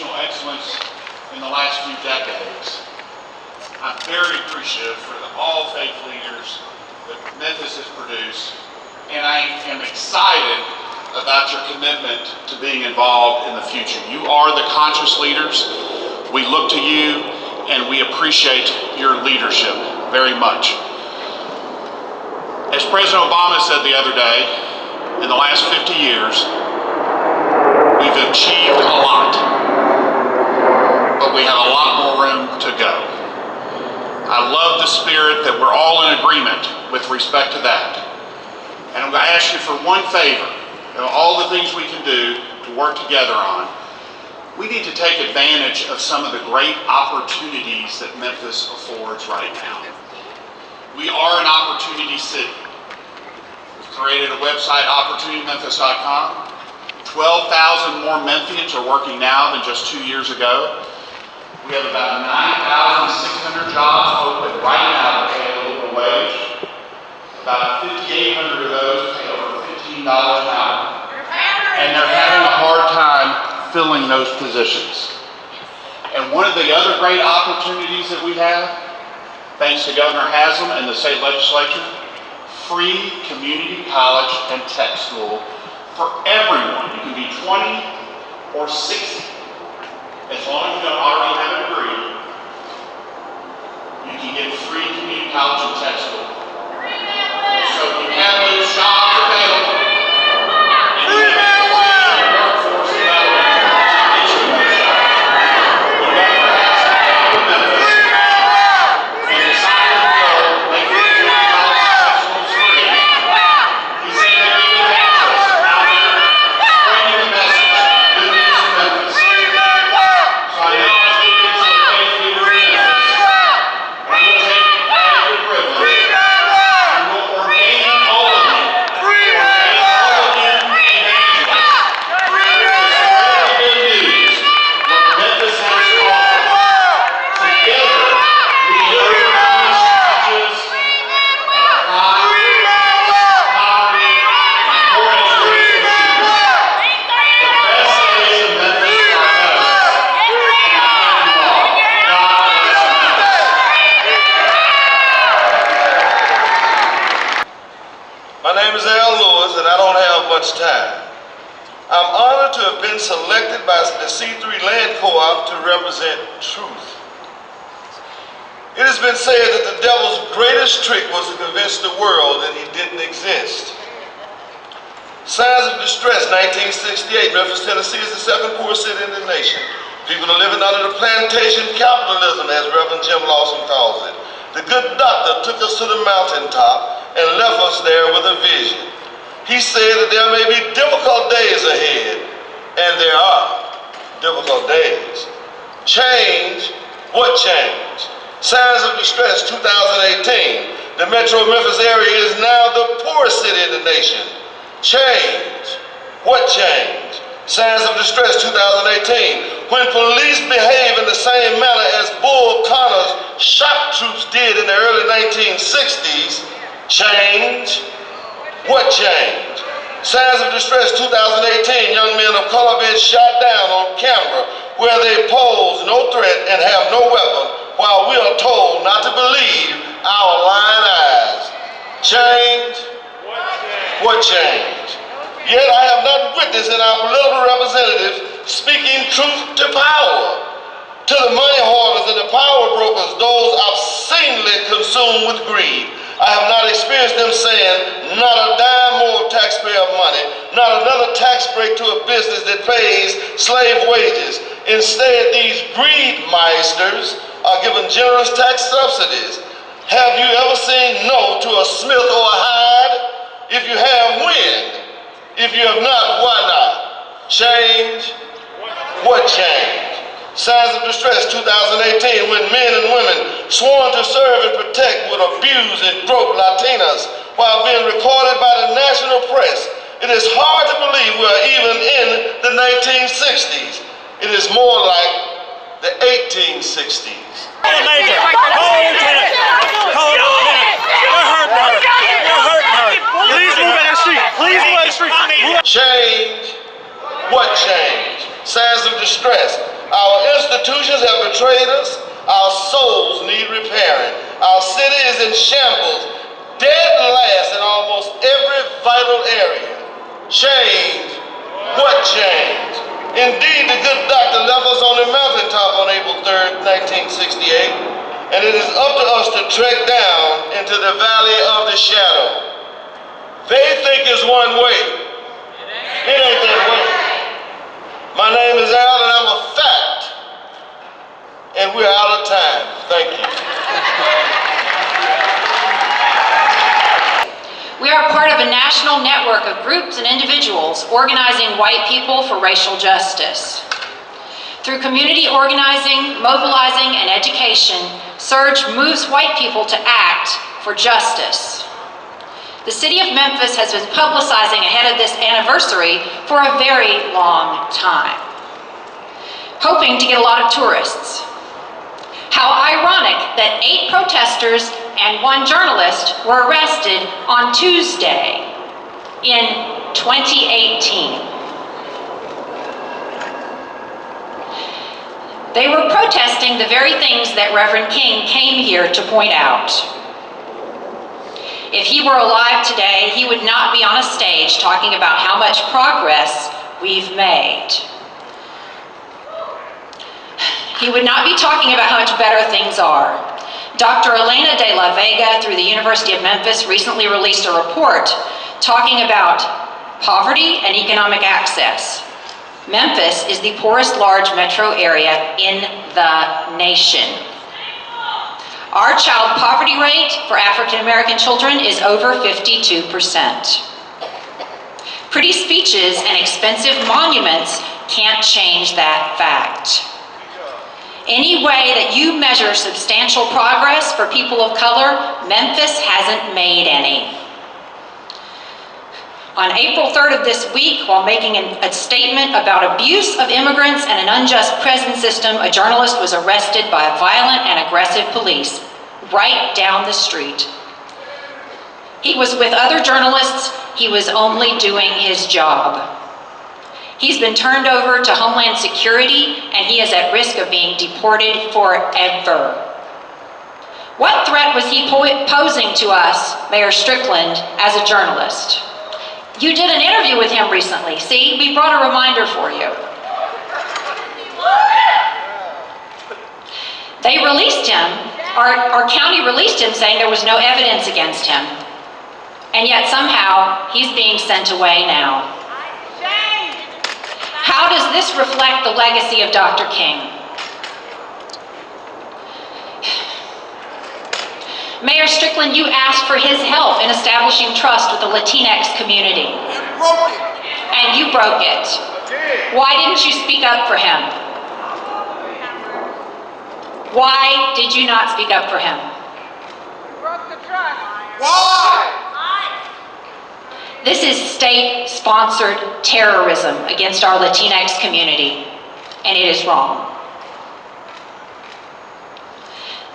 educational excellence in the last few decades. I'm very appreciative for all faith leaders that Memphis has produced, and I am excited about your commitment to being involved in the future. You are the conscious leaders. We look to you and we appreciate your leadership very much. As President Obama said the other day, in the last 50 years, we've achieved a lot, but we have a lot more room to go. I love the spirit that we're all in agreement with respect to that. And I'm going to ask you for one favor. All the things we can do to work together on. We need to take advantage of some of the great opportunities that Memphis affords right now. We are an opportunity city. We've created a website, opportunitymemphis.com. 12,000 more Memphians are working now than just 2 years ago. We have about 9,600 jobs open right now that pay a living wage. About 5,800 of those pay over $15 an hour. And they're having a hard time filling those positions. And one of the other great opportunities that we have, thanks to Governor Haslam and the state legislature, free community college and tech school for everyone. You can be 20 or 60. As long as you don't already have a degree, you can get free community college and tech school. So you have those jobs available, and you have a free workforce available to get you those jobs. The governor has to come to Memphis and decided to go make community college and tech schools free. He said that he would have us out there spreading the message, good news in Memphis. So I know I'm speaking to a faith leader in Memphis. I'm going to take your privilege. And we'll ordain all of you. Ordain all of you evangelists. It's really good news what Memphis has to offer. Together, we can overcome the challenges of crime, poverty, and poor education issues. The best days of Memphis are ahead of us. And I thank you all. God bless Memphis. My name is Al Lewis, and I don't have much time. I'm honored to have been selected by the C3 Land Co-op to represent truth. It has been said that the devil's greatest trick was to convince the world that he didn't exist. Signs of Distress, 1968. Memphis, Tennessee is the second poorest city in the nation. People are living under the plantation capitalism, as Reverend Jim Lawson calls it. The good doctor took us to the mountaintop and left us there with a vision. He said that there may be difficult days ahead, and there are difficult days. Change, what change? Signs of Distress, 2018. The metro Memphis area is now the poorest city in the nation. Change, what change? Signs of Distress, 2018. When police behave in the same manner as Bull Connor's shock troops did in the early 1960s, change, what change? Signs of Distress, 2018. Young men of color being shot down on camera where they pose no threat and have no weapon, while we are told not to believe our lying eyes. Change, what change? Yet I have not witnessed in our political representatives speaking truth to power. To the money hoarders and the power brokers, those obscenely consumed with greed, I have not experienced them saying, not a dime more taxpayer money, not another tax break to a business that pays slave wages. Instead, these greed meisters are given generous tax subsidies. Have you ever seen no to a Smith or a Hyde? If you have, when? If you have not, why not? Change, what change? Signs of Distress, 2018, when men and women sworn to serve and protect would abuse and grope Latinas while being recorded by the national press. It is hard to believe we are even in the 1960s. It is more like the 1860s. Major, call lieutenant, call lieutenant. We're hurting her. We're hurting her. Please move out of the street. Please move out of the street. Change, what change? Signs of Distress. Our institutions have betrayed us. Our souls need repairing. Our city is in shambles, dead last in almost every vital area. Change? What change? Indeed, the good doctor left us on the mountaintop on April 3rd, 1968, and it is up to us to trek down into the valley of the shadow. They think it's one way. It ain't that way. My name is Al, and I'm a fact. And we're out of time. Thank you. We are part of a national network of groups and individuals organizing white people for racial justice. Through community organizing, mobilizing, and education, Surge moves white people to act for justice. The city of Memphis has been publicizing ahead of this anniversary for a very long time, hoping to get a lot of tourists. How ironic that 8 protesters and 1 journalist were arrested on Tuesday in 2018. They were protesting the very things that Reverend King came here to point out. If he were alive today, he would not be on a stage talking about how much progress we've made. He would not be talking about how much better things are. Dr. Elena de la Vega, through the University of Memphis, recently released a report talking about poverty and economic access. Memphis is the poorest large metro area in the nation. Our child poverty rate for African American children is over 52%. Pretty speeches and expensive monuments can't change that fact. Any way that you measure substantial progress for people of color, Memphis hasn't made any. On April 3rd of this week, while making a statement about abuse of immigrants and an unjust prison system, a journalist was arrested by violent and aggressive police right down the street. He was with other journalists. He was only doing his job. He's been turned over to Homeland Security, and he is at risk of being deported forever. What threat was he posing to us, Mayor Strickland, as a journalist? You did an interview with him recently. See, we brought a reminder for you. They released him, our county released him saying there was no evidence against him. And yet somehow he's being sent away now. How does this reflect the legacy of Dr. King? Mayor Strickland, you asked for his help in establishing trust with the Latinx community. And you broke it. Why didn't you speak up for him? Why did you not speak up for him? Broke the trust. Why? This is state-sponsored terrorism against our Latinx community, and it is wrong.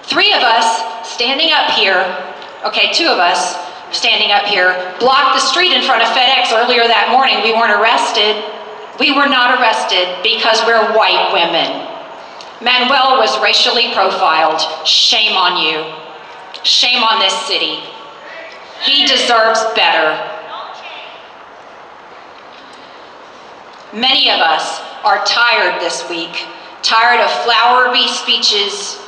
3 of us standing up here, okay, 2 of us standing up here, blocked the street in front of FedEx earlier that morning. We weren't arrested. We were not arrested because we're white women. Manuel was racially profiled. Shame on you. Shame on this city. He deserves better. Many of us are tired this week, tired of flowery speeches,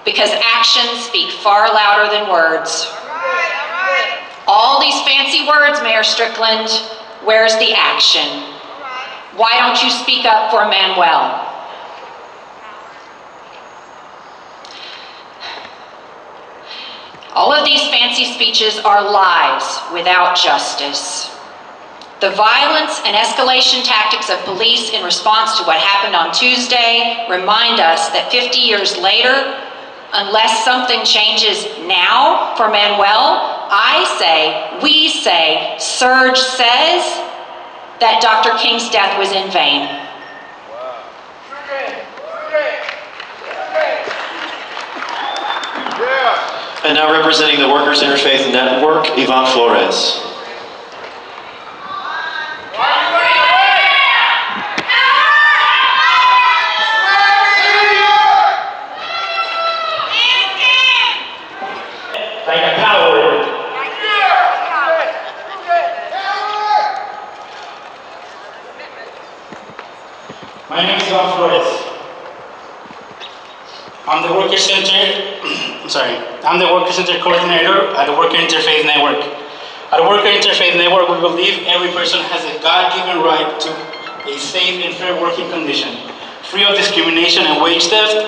because actions speak far louder than words. All these fancy words, Mayor Strickland, where's the action? Why don't you speak up for Manuel? All of these fancy speeches are lies without justice. The violence and escalation tactics of police in response to what happened on Tuesday remind us that 50 years later, unless something changes now for Manuel, we say, Surge says that Dr. King's death was in vain. And now representing the Workers Interfaith Network, Yvonne Flores. My name is Juan Flores. I'm the Worker Center, I'm the Worker Center Coordinator at the Worker Interfaith Network. At the Worker Interfaith Network, we believe every person has a God-given right to a safe and fair working condition, free of discrimination and wage theft,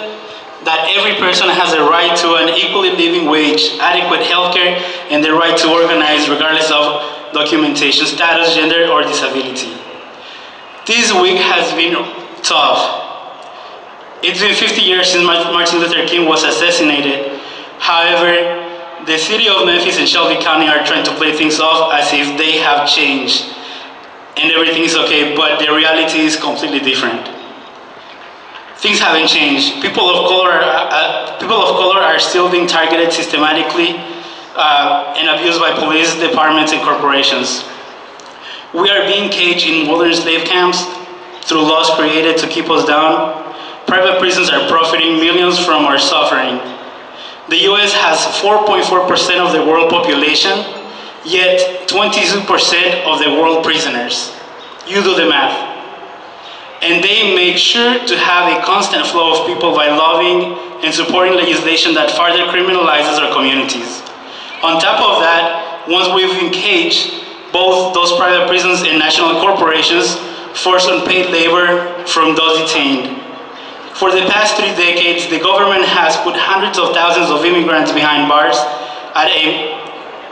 that every person has a right to an equally living wage, adequate healthcare, and the right to organize regardless of documentation, status, gender, or disability. This week has been tough. It's been 50 years since Martin Luther King was assassinated. However, the city of Memphis and Shelby County are trying to play things off as if they have changed and everything is okay, but the reality is completely different. Things haven't changed. People of color are still being targeted systematically and abused by police departments and corporations. We are being caged in modern slave camps through laws created to keep us down. Private prisons are profiting millions from our suffering. The US has 4.4% of the world population, yet 22% of the world prisoners. You do the math. And they make sure to have a constant flow of people by lobbying and supporting legislation that further criminalizes our communities. On top of that, once we've engaged both those private prisons and national corporations, force unpaid labor from those detained. For the past 3 decades, the government has put hundreds of thousands of immigrants behind bars at a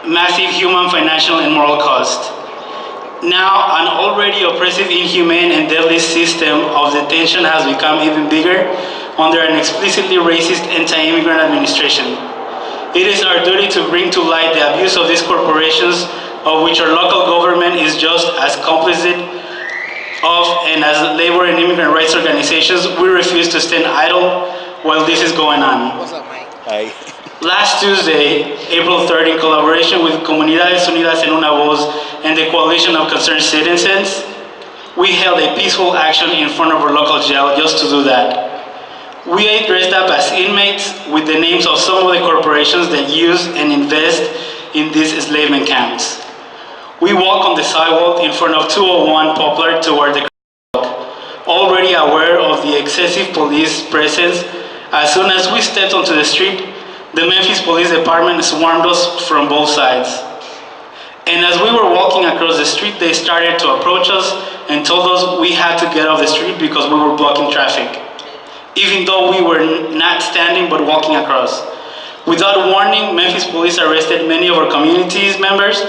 massive human, financial, and moral cost. Now, an already oppressive, inhumane, and deadly system of detention has become even bigger under an explicitly racist anti-immigrant administration. It is our duty to bring to light the abuse of these corporations, of which our local government is just as complicit of, and as labor and immigrant rights organizations, we refuse to stand idle while this is going on. What's up, Mike? Hi. Last Tuesday, April 3rd, in collaboration with Comunidades Unidas en Una Voz and the Coalition of Concerned Citizens, we held a peaceful action in front of our local jail just to do that. We dressed up as inmates with the names of some of the corporations that use and invest in these enslavement camps. We walk on the sidewalk in front of 201 Poplar toward the crosswalk, already aware of the excessive police presence. As soon as we stepped onto the street, the Memphis Police Department swarmed us from both sides. And as we were walking across the street, they started to approach us and told us we had to get off the street because we were blocking traffic, even though we were not standing but walking across. Without warning, Memphis police arrested many of our community's members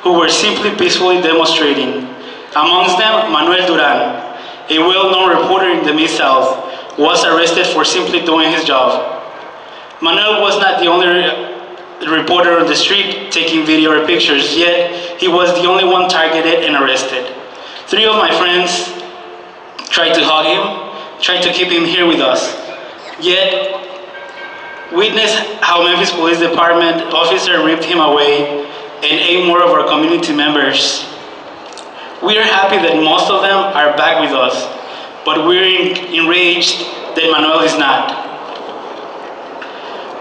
who were simply peacefully demonstrating. Amongst them, Manuel Duran, a well-known reporter in the Mid-South, was arrested for simply doing his job. Manuel was not the only reporter on the street taking video or pictures, yet he was the only one targeted and arrested. 3 of my friends tried to hug him, tried to keep him here with us, yet witness how Memphis Police Department officer ripped him away and 8 more of our community members. We are happy that most of them are back with us, but we're enraged that Manuel is not.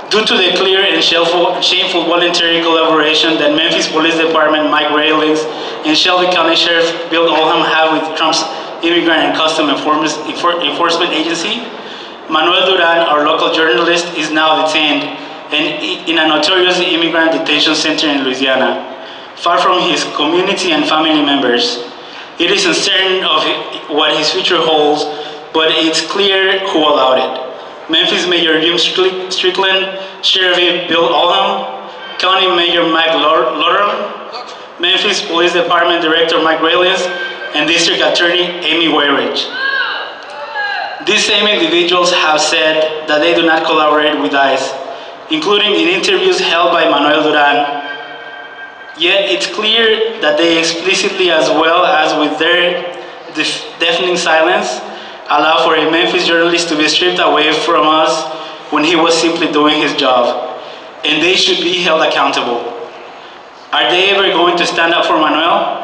Due to the clear and shameful voluntary collaboration that Memphis Police Department Mike Railings and Shelby County Sheriff Bill Oldham have with Trump's Immigrant and Custom Enforcement Agency, Manuel Duran, our local journalist, is now detained in a notorious immigrant detention center in Louisiana, far from his community and family members. It is uncertain of what his future holds, but it's clear who allowed it. Memphis Mayor Jim Strickland, Sheriff Bill Oldham, County Mayor Mike Lotteram, Memphis Police Department Director Mike Railings, and District Attorney Amy Wayridge. These same individuals have said that they do not collaborate with ICE, including in interviews held by Manuel Duran. Yet it's clear that they explicitly, as well as with their deafening silence, allow for a Memphis journalist to be stripped away from us when he was simply doing his job, and they should be held accountable. Are they ever going to stand up for Manuel?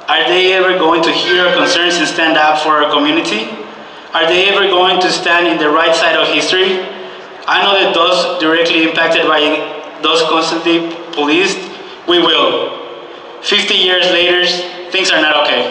Are they ever going to hear our concerns and stand up for our community? Are they ever going to stand in the right side of history? I know that those directly impacted by those constantly policed, we will. 50 years later, things are not okay.